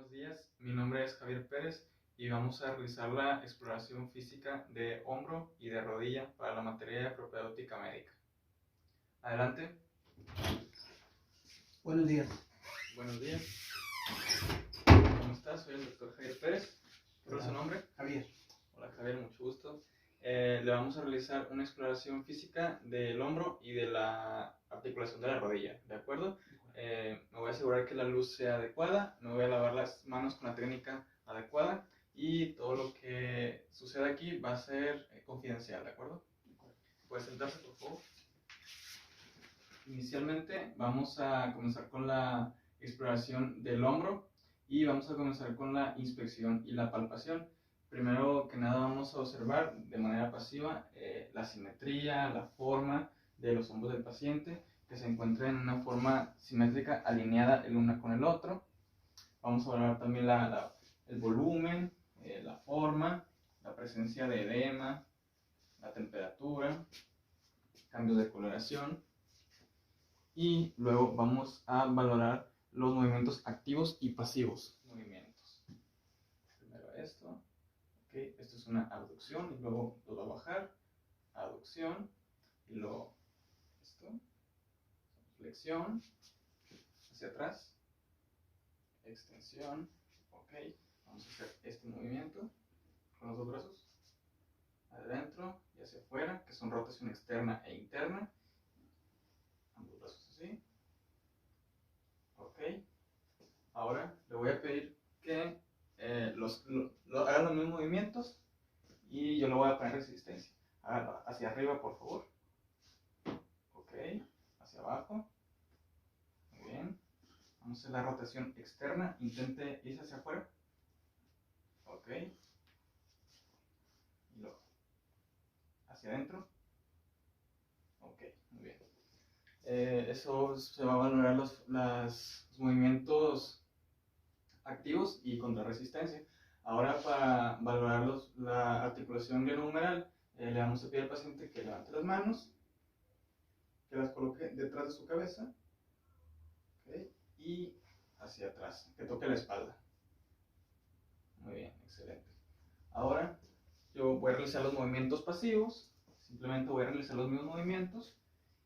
Buenos días, mi nombre es Javier Pérez y vamos a realizar la exploración física de hombro y de rodilla para la materia de propedéutica médica. Adelante. Buenos días. Buenos días. ¿Cómo estás? Soy el doctor Javier Pérez. ¿Cuál es su nombre? Javier. Hola Javier, mucho gusto. Le vamos a realizar una exploración física del hombro y de la articulación de la rodilla, ¿de acuerdo? Me voy a asegurar que la luz sea adecuada, me voy a lavar las manos con la técnica adecuada y todo lo que suceda aquí va a ser confidencial, ¿de acuerdo? ¿Puedes sentarse, por favor? Inicialmente vamos a comenzar con la exploración del hombro y vamos a comenzar con la inspección y la palpación. Primero que nada vamos a observar de manera pasiva la simetría, la forma de los hombros del paciente, que se encuentren en una forma simétrica alineada el uno con el otro. Vamos a evaluar también el volumen, la forma, la presencia de edema, la temperatura, cambios de coloración. Y luego vamos a valorar los movimientos activos y pasivos. Movimientos. Primero esto. Okay. Esto es una abducción y luego lo va a bajar. Aducción. Y luego esto. Flexión. Hacia atrás. Extensión. Ok. Vamos a hacer este movimiento con los dos brazos. Adentro y hacia afuera, que son rotación externa e interna. Ambos brazos así. Ok. Ahora le voy a pedir que hagan los mismos movimientos y yo le voy a poner resistencia. Hágalo hacia arriba, por favor. Ok. Hacia abajo. Muy bien. Vamos a hacer la rotación externa. Intente irse hacia afuera. Ok. Y luego hacia adentro. Ok. Muy bien. Eso se va a valorar los movimientos activos y contra resistencia. Ahora, para valorar la articulación glenohumeral, le vamos a pedir al paciente que levante las manos, que las coloque detrás de su cabeza, ¿okay? Y hacia atrás, que toque la espalda. Muy bien, excelente. Ahora yo voy a realizar los movimientos pasivos. Simplemente voy a realizar los mismos movimientos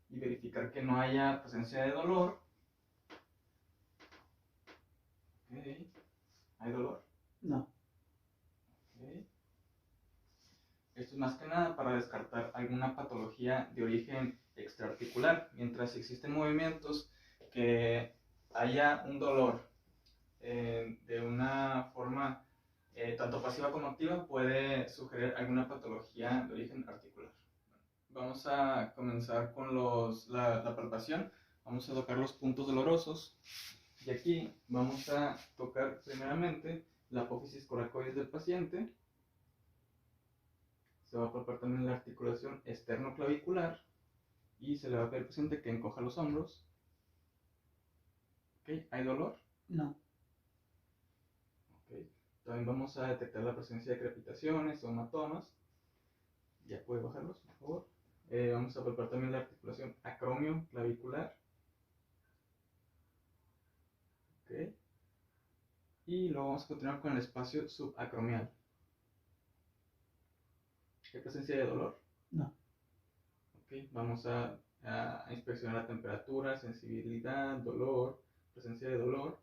y verificar que no haya presencia de dolor. Okay. ¿Hay dolor? No. Okay. Esto es más que nada para descartar alguna patología de origen extraarticular. Mientras existen movimientos que haya un dolor de una forma tanto pasiva como activa, puede sugerir alguna patología de origen articular. Vamos a comenzar con la palpación. Vamos a tocar los puntos dolorosos. Y aquí vamos a tocar primeramente la apófisis coracoides del paciente. Se va a palpar también la articulación esternoclavicular y se le va a pedir al paciente que encoja los hombros. ¿Okay? ¿Hay dolor? No. Okay. También vamos a detectar la presencia de crepitaciones o hematomas. Ya puede bajarlos, por favor. Vamos a palpar también la articulación acromioclavicular. Okay. Y luego vamos a continuar con el espacio subacromial. ¿Hay presencia de dolor? No. Okay. Vamos a inspeccionar la temperatura, sensibilidad, dolor, presencia de dolor.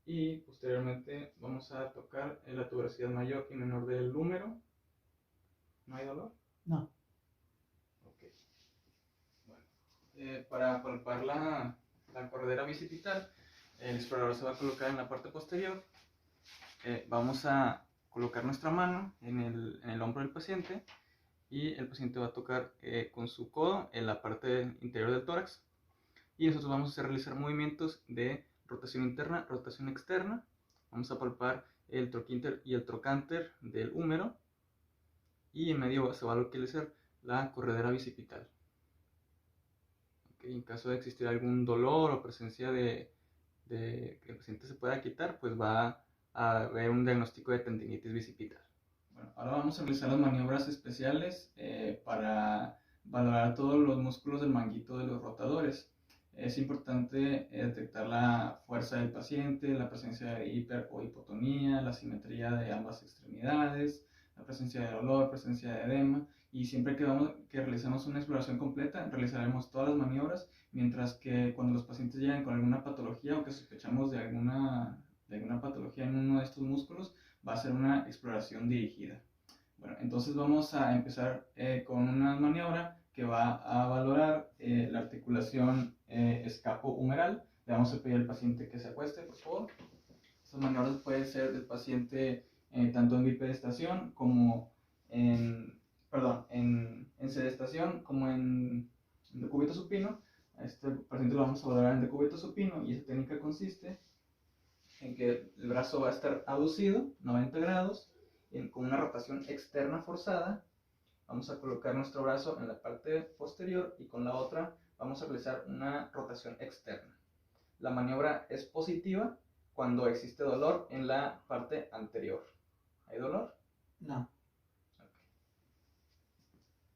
Y posteriormente vamos a tocar la tuberosidad mayor y menor del húmero. ¿No hay dolor? No. Ok. Bueno, para palpar la corredera bicipital, el explorador se va a colocar en la parte posterior. Vamos a colocar nuestra mano en el hombro del paciente y el paciente va a tocar con su codo en la parte interior del tórax. Y nosotros vamos a realizar movimientos de rotación interna, rotación externa. Vamos a palpar el troquínter y el trocánter del húmero. Y en medio se va a localizar la corredera bicipital. Okay, en caso de existir algún dolor o presencia de que el paciente se pueda quitar, pues va a haber un diagnóstico de tendinitis bicipital. Bueno, ahora vamos a realizar las maniobras especiales para valorar todos los músculos del manguito de los rotadores. es importante detectar la fuerza del paciente, la presencia de hiper o hipotonía, la simetría de ambas extremidades, la presencia de dolor, presencia de edema, y siempre que realicemos una exploración completa, realizaremos todas las maniobras, mientras que cuando los pacientes llegan con alguna patología o que sospechamos de alguna patología en uno de estos músculos, va a ser una exploración dirigida. Bueno, entonces vamos a empezar con una maniobra que va a valorar la articulación escapo-humeral. Le vamos a pedir al paciente que se acueste, por favor. Estas maniobras pueden ser del paciente tanto en bipedestación como en sedestación como en decúbito supino. A este paciente lo vamos a valorar en decúbito supino, y esa técnica consiste en que el brazo va a estar aducido 90 grados con una rotación externa forzada. Vamos a colocar nuestro brazo en la parte posterior y con la otra vamos a realizar una rotación externa. La maniobra es positiva cuando existe dolor en la parte anterior. ¿Hay dolor? No.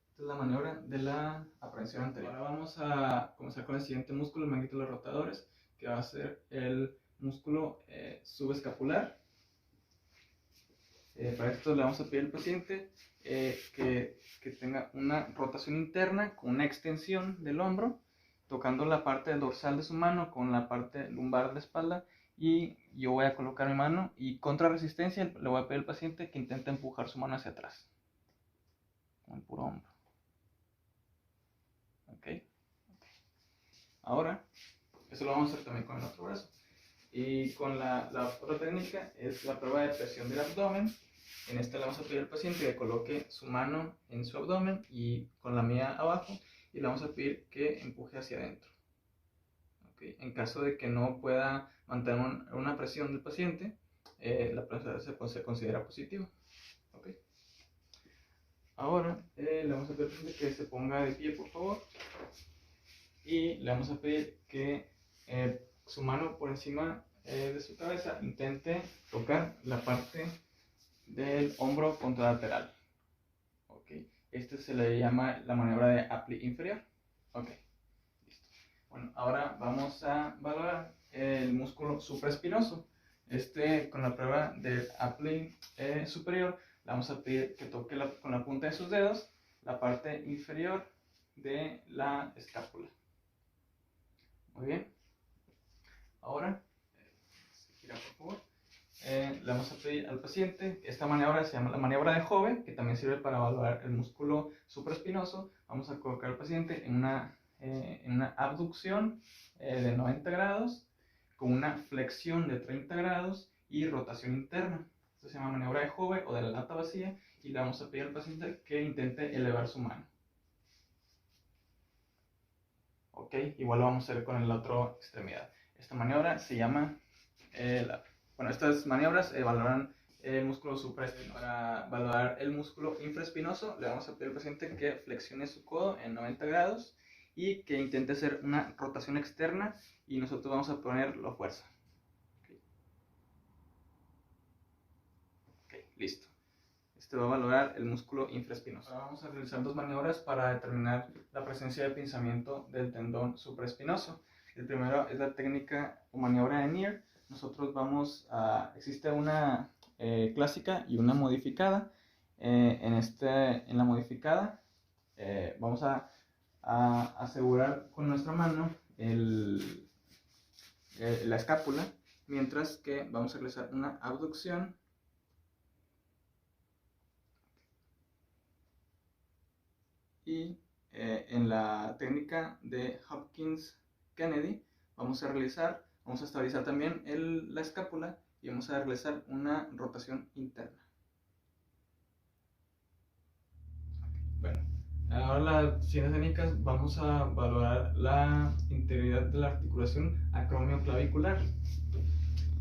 Esta es la maniobra de la aprehensión anterior. Ahora vamos a comenzar con el siguiente músculo, el manguito de los rotadores, que va a ser el músculo subescapular. Para esto le vamos a pedir al paciente que tenga una rotación interna con una extensión del hombro, tocando la parte dorsal de su mano con la parte lumbar de la espalda, y yo voy a colocar mi mano y contra resistencia le voy a pedir al paciente que intente empujar su mano hacia atrás, con el puro hombro. Okay. Ahora, eso lo vamos a hacer también con el otro brazo. Y con la otra técnica es la prueba de presión del abdomen. En esta le vamos a pedir al paciente que coloque su mano en su abdomen y con la mía abajo, y le vamos a pedir que empuje hacia adentro. Okay. En caso de que no pueda mantener una presión del paciente, la presión se considera positiva. Okay. Ahora le vamos a pedir al paciente que se ponga de pie, por favor, y le vamos a pedir que su mano por encima de su cabeza intente tocar la parte del hombro contralateral. Okay. Este se le llama la maniobra de Apley inferior. Okay. Listo. Bueno, ahora vamos a valorar el músculo supraespinoso. Con la prueba de Apley superior, le vamos a pedir que toque con la punta de sus dedos la parte inferior de la escápula. Muy bien. Ahora, gira por favor. Le vamos a pedir al paciente, esta maniobra se llama la maniobra de Hove, que también sirve para evaluar el músculo supraespinoso. Vamos a colocar al paciente en una abducción de 90 grados, con una flexión de 30 grados y rotación interna. Esto se llama maniobra de Hove o de la lata vacía, y le vamos a pedir al paciente que intente elevar su mano. Ok, igual lo vamos a hacer con la otra extremidad. Esta maniobra se llama, estas maniobras valoran el músculo supraespinoso. Para valorar el músculo infraespinoso, le vamos a pedir al paciente que flexione su codo en 90 grados y que intente hacer una rotación externa, y nosotros vamos a poner la fuerza. Ok, listo. Este va a valorar el músculo infraespinoso. Ahora vamos a realizar dos maniobras para determinar la presencia de pinzamiento del tendón supraespinoso. El primero es la técnica o maniobra de Neer. Existe una clásica y una modificada. En la modificada vamos a asegurar con nuestra mano la escápula, mientras que vamos a realizar una abducción y en la técnica de Hopkins-Kennedy vamos a estabilizar también la escápula y vamos a realizar una rotación interna. Bueno, ahora las siguientes técnicas vamos a valorar la integridad de la articulación acromioclavicular.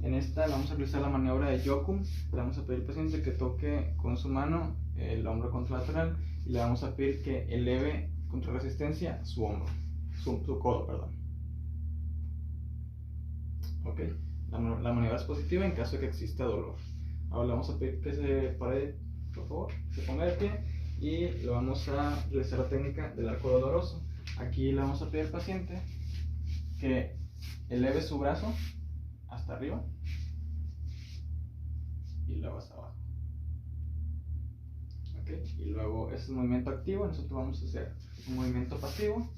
En esta vamos a realizar la maniobra de Jochum. Le vamos a pedir al paciente que toque con su mano el hombro contralateral, y le vamos a pedir que eleve contra resistencia su codo, perdón. Ok, la maniobra es positiva en caso de que exista dolor. Ahora le vamos a pedir que se pare, por favor, se ponga de pie, y le vamos a realizar la técnica del arco doloroso. Aquí le vamos a pedir al paciente que eleve su brazo hasta arriba y luego hasta abajo. ¿Okay? Y luego ese es un movimiento activo. Nosotros vamos a hacer un movimiento pasivo.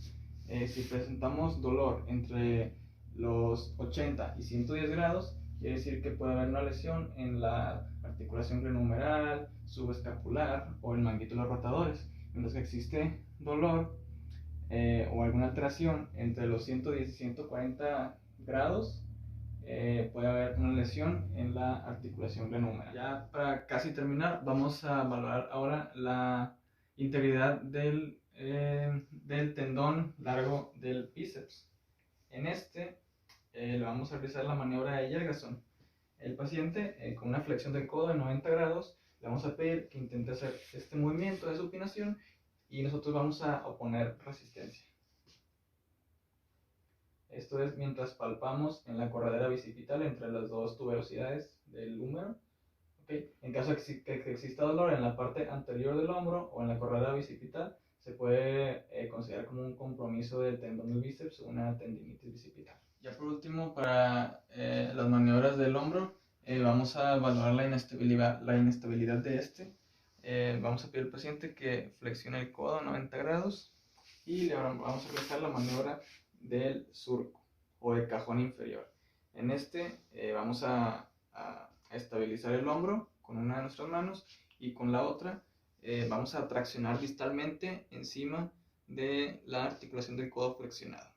Si presentamos dolor entre los 80 y 110 grados, quiere decir que puede haber una lesión en la articulación glenohumeral, subescapular o el manguito de los rotadores. Mientras que existe dolor o alguna alteración entre los 110 y 140 grados, puede haber una lesión en la articulación glenohumeral. Ya para casi terminar, vamos a valorar ahora la integridad del tendón largo del bíceps. En este le vamos a realizar la maniobra de Yergason. El paciente con una flexión del codo de 90 grados, le vamos a pedir que intente hacer este movimiento de supinación y nosotros vamos a oponer resistencia. Esto es mientras palpamos en la corredera bicipital entre las dos tuberosidades del húmero. ¿Okay? En caso de que exista dolor en la parte anterior del hombro o en la corredera bicipital, se puede considerar como un compromiso del tendón del bíceps o una tendinitis bicipital. Ya por último, para las maniobras del hombro, vamos a evaluar la inestabilidad de este. Vamos a pedir al paciente que flexione el codo a 90 grados y le vamos a realizar la maniobra del surco o de cajón inferior. En este vamos a estabilizar el hombro con una de nuestras manos y con la otra vamos a traccionar distalmente encima de la articulación del codo flexionado.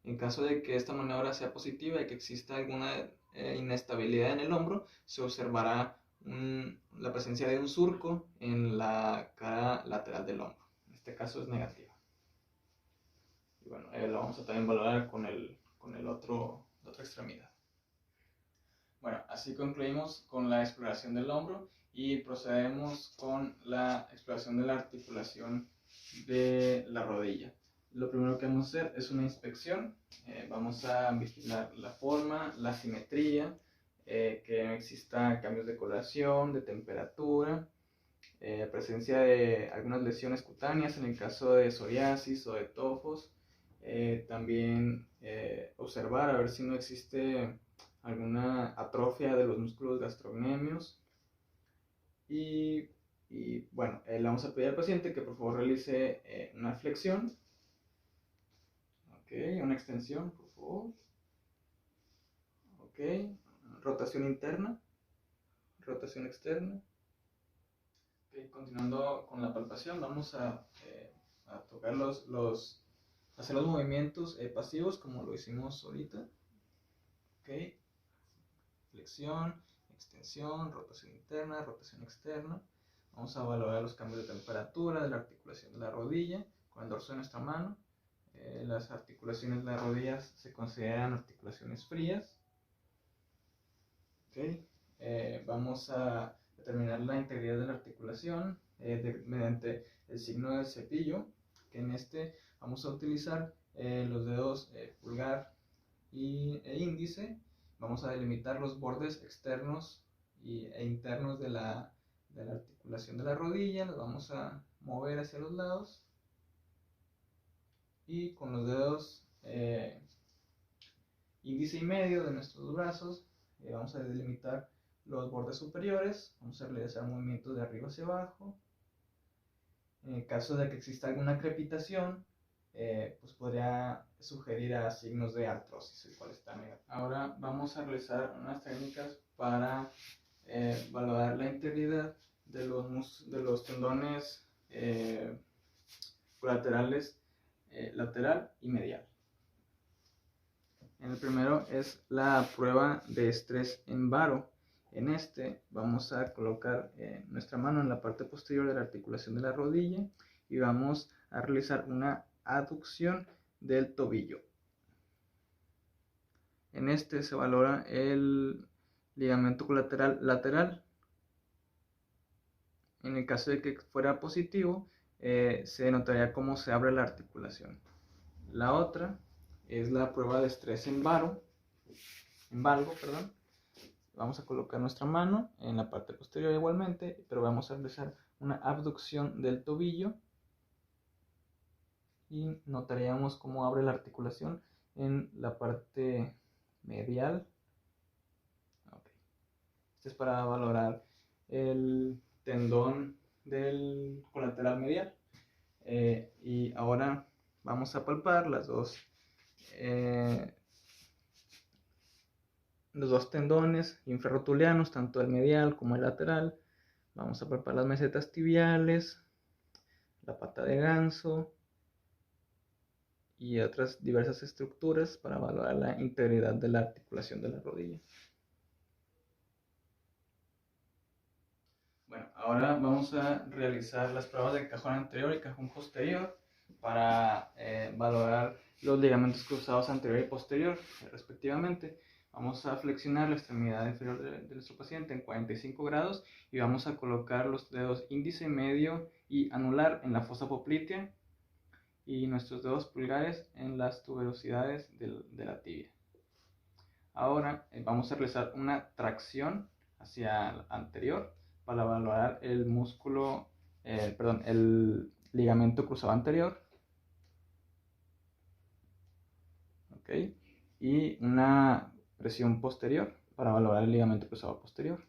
En caso de que esta maniobra sea positiva y que exista alguna inestabilidad en el hombro, se observará la presencia de un surco en la cara lateral del hombro. En este caso es negativa. Y bueno, lo vamos a también valorar con la otra extremidad. Bueno, así concluimos con la exploración del hombro y procedemos con la exploración de la articulación de la rodilla. Lo primero que vamos a hacer es una inspección. Vamos a vigilar la forma, la simetría, que no exista cambios de coloración, de temperatura, presencia de algunas lesiones cutáneas en el caso de psoriasis o de tofos. También observar a ver si no existe alguna atrofia de los músculos gastrocnemios y bueno, le vamos a pedir al paciente que por favor realice una flexión, una extensión por favor, rotación interna, rotación externa. Continuando con la palpación, vamos a tocar hacer los movimientos pasivos como lo hicimos ahorita. Flexión, extensión, rotación interna, rotación externa. Vamos a valorar los cambios de temperatura de la articulación de la rodilla con el dorso de nuestra mano. Las articulaciones de las rodillas se consideran articulaciones frías. Vamos a determinar la integridad de la articulación mediante el signo del cepillo, que en este vamos a utilizar los dedos pulgar e índice. Vamos a delimitar los bordes externos e internos de la articulación de la rodilla, los vamos a mover hacia los lados y con los dedos índice y medio de nuestros brazos vamos a delimitar los bordes superiores, vamos a realizar movimientos de arriba hacia abajo. En el caso de que exista alguna crepitación, pues podría sugerir a signos de artrosis, el cual está negativo. Ahora vamos a realizar unas técnicas para valorar la integridad de los tendones colaterales lateral y medial. El primero es la prueba de estrés en varo. En este vamos a colocar nuestra mano en la parte posterior de la articulación de la rodilla y vamos a realizar una aducción del tobillo. En este se valora el ligamento colateral lateral. En el caso de que fuera positivo, se notaría cómo se abre la articulación. La otra es la prueba de estrés en valgo. Vamos a colocar nuestra mano en la parte posterior igualmente, pero vamos a realizar una abducción del tobillo y notaríamos cómo abre la articulación en la parte medial. Okay. Este es para valorar el tendón del colateral medial. Y ahora vamos a palpar los dos tendones infrarrotulianos, tanto el medial como el lateral. Vamos a palpar las mesetas tibiales, la pata de ganso y otras diversas estructuras para valorar la integridad de la articulación de la rodilla. Bueno, ahora vamos a realizar las pruebas de cajón anterior y cajón posterior para valorar los ligamentos cruzados anterior y posterior, respectivamente. Vamos a flexionar la extremidad inferior de nuestro paciente en 45 grados y vamos a colocar los dedos índice, medio y anular en la fosa poplitea y nuestros dedos pulgares en las tuberosidades de la tibia. Ahora vamos a realizar una tracción hacia el anterior para valorar el músculo, el ligamento cruzado anterior. Okay. Y una presión posterior para valorar el ligamento cruzado posterior.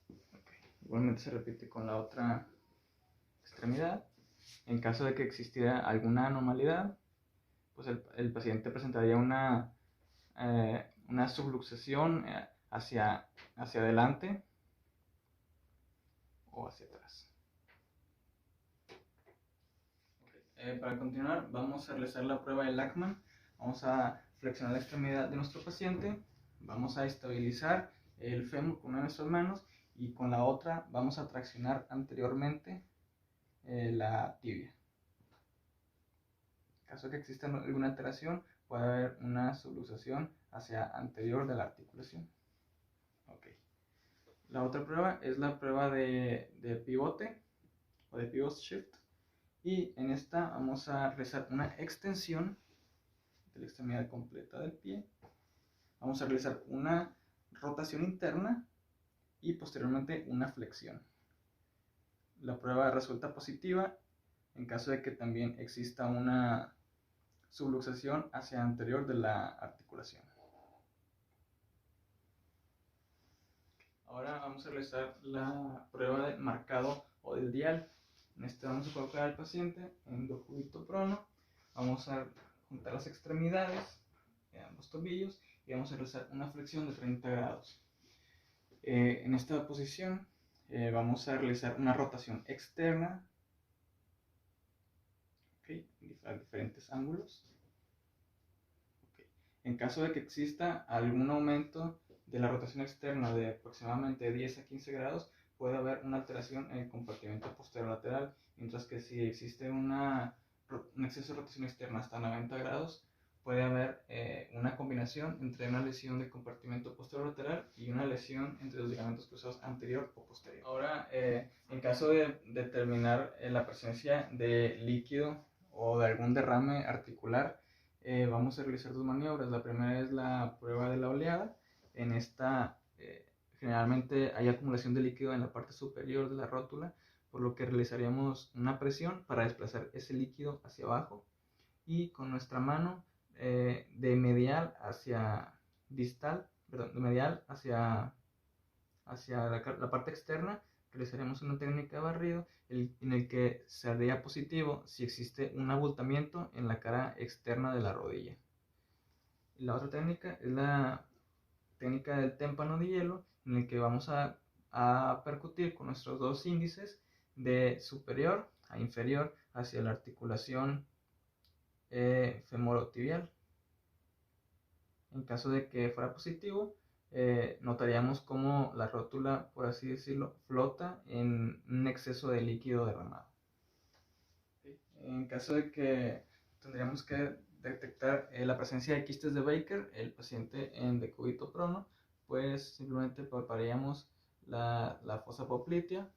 Okay. Igualmente se repite con la otra extremidad. En caso de que existiera alguna anormalidad, pues el paciente presentaría una subluxación hacia adelante o hacia atrás. Para continuar, vamos a realizar la prueba de Lachman. Vamos a flexionar la extremidad de nuestro paciente, vamos a estabilizar el fémur con una de nuestras manos y con la otra vamos a traccionar anteriormente la tibia. En caso de que exista alguna alteración, puede haber una subluxación hacia anterior de la articulación. Okay. La otra prueba es la prueba de pivote o de pivot shift. Y en esta vamos a realizar una extensión de la extremidad completa del pie. Vamos a realizar una rotación interna y posteriormente una flexión. La prueba resulta positiva en caso de que también exista una subluxación hacia anterior de la articulación. Ahora vamos a realizar la prueba de marcado o del dial. En este vamos a colocar al paciente en decúbito prono. Vamos a juntar las extremidades de ambos tobillos y vamos a realizar una flexión de 30 grados. En esta posición vamos a realizar una rotación externa, ¿okay?, a diferentes ángulos. Okay. En caso de que exista algún aumento de la rotación externa de aproximadamente 10 a 15 grados, puede haber una alteración en el compartimento posterolateral, mientras que si existe un exceso de rotación externa hasta 90 grados, puede haber una combinación entre una lesión del compartimento posterolateral y una lesión entre los ligamentos cruzados anterior o posterior. Ahora, en caso de determinar la presencia de líquido o de algún derrame articular, vamos a realizar dos maniobras. La primera es la prueba de la oleada. En esta generalmente hay acumulación de líquido en la parte superior de la rótula, por lo que realizaríamos una presión para desplazar ese líquido hacia abajo y con nuestra mano de medial hacia distal, perdón, de medial hacia la parte externa, realizaremos una técnica de barrido en el que saldría positivo si existe un abultamiento en la cara externa de la rodilla. La otra técnica es la técnica del témpano de hielo, en el que vamos a percutir con nuestros dos índices de superior a inferior hacia la articulación femorotibial. En caso de que fuera positivo, notaríamos cómo la rótula, por así decirlo, flota en un exceso de líquido derramado. En caso de que tendríamos que detectar la presencia de quistes de Baker, el paciente en decúbito prono, pues simplemente palparíamos la fosa poplitea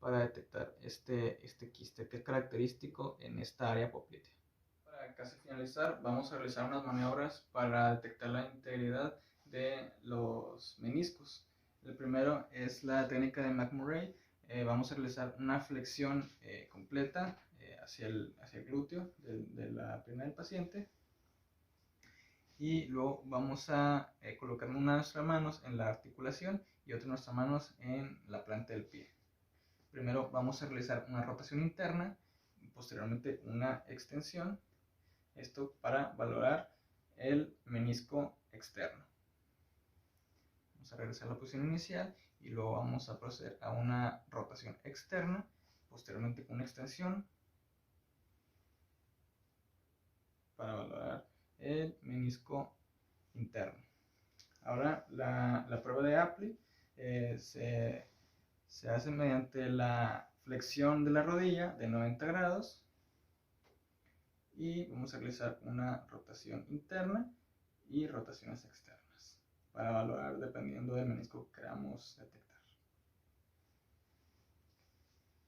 para detectar este quiste que es característico en esta área poplitea. Para casi finalizar, vamos a realizar unas maniobras para detectar la integridad de los meniscos. El primero es la técnica de McMurray, vamos a realizar una flexión completa hacia el glúteo de la pierna del paciente. Y luego vamos a colocar una de nuestras manos en la articulación y otra de nuestras manos en la planta del pie. Primero vamos a realizar una rotación interna y posteriormente una extensión. Esto para valorar el menisco externo. Vamos a regresar a la posición inicial y luego vamos a proceder a una rotación externa, posteriormente con una extensión para valorar el menisco interno. Ahora la prueba de Apley se hace mediante la flexión de la rodilla de 90 grados y vamos a realizar una rotación interna y rotaciones externas para valorar dependiendo del menisco que queramos detectar.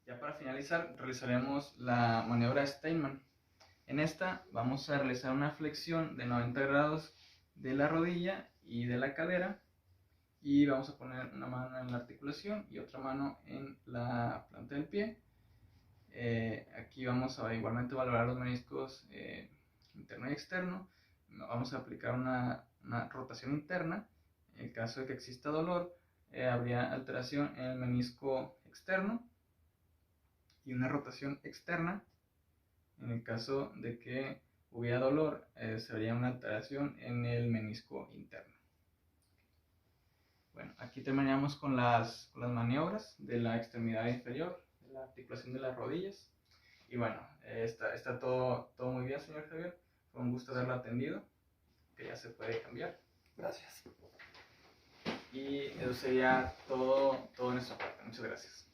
Ya para finalizar realizaremos la maniobra de Steinmann. En esta vamos a realizar una flexión de 90 grados de la rodilla y de la cadera y vamos a poner una mano en la articulación y otra mano en la planta del pie. Aquí vamos a igualmente valorar los meniscos interno y externo. Vamos a aplicar una rotación interna. En el caso de que exista dolor, habría alteración en el menisco externo y una rotación externa. En el caso de que hubiera dolor, se vería una alteración en el menisco interno. Bueno, aquí terminamos con las maniobras de la extremidad inferior, de la articulación de las rodillas. Y bueno, está todo muy bien, señor Javier. Fue un gusto haberlo atendido, que ya se puede cambiar. Gracias. Y eso sería todo en esta parte. Muchas gracias.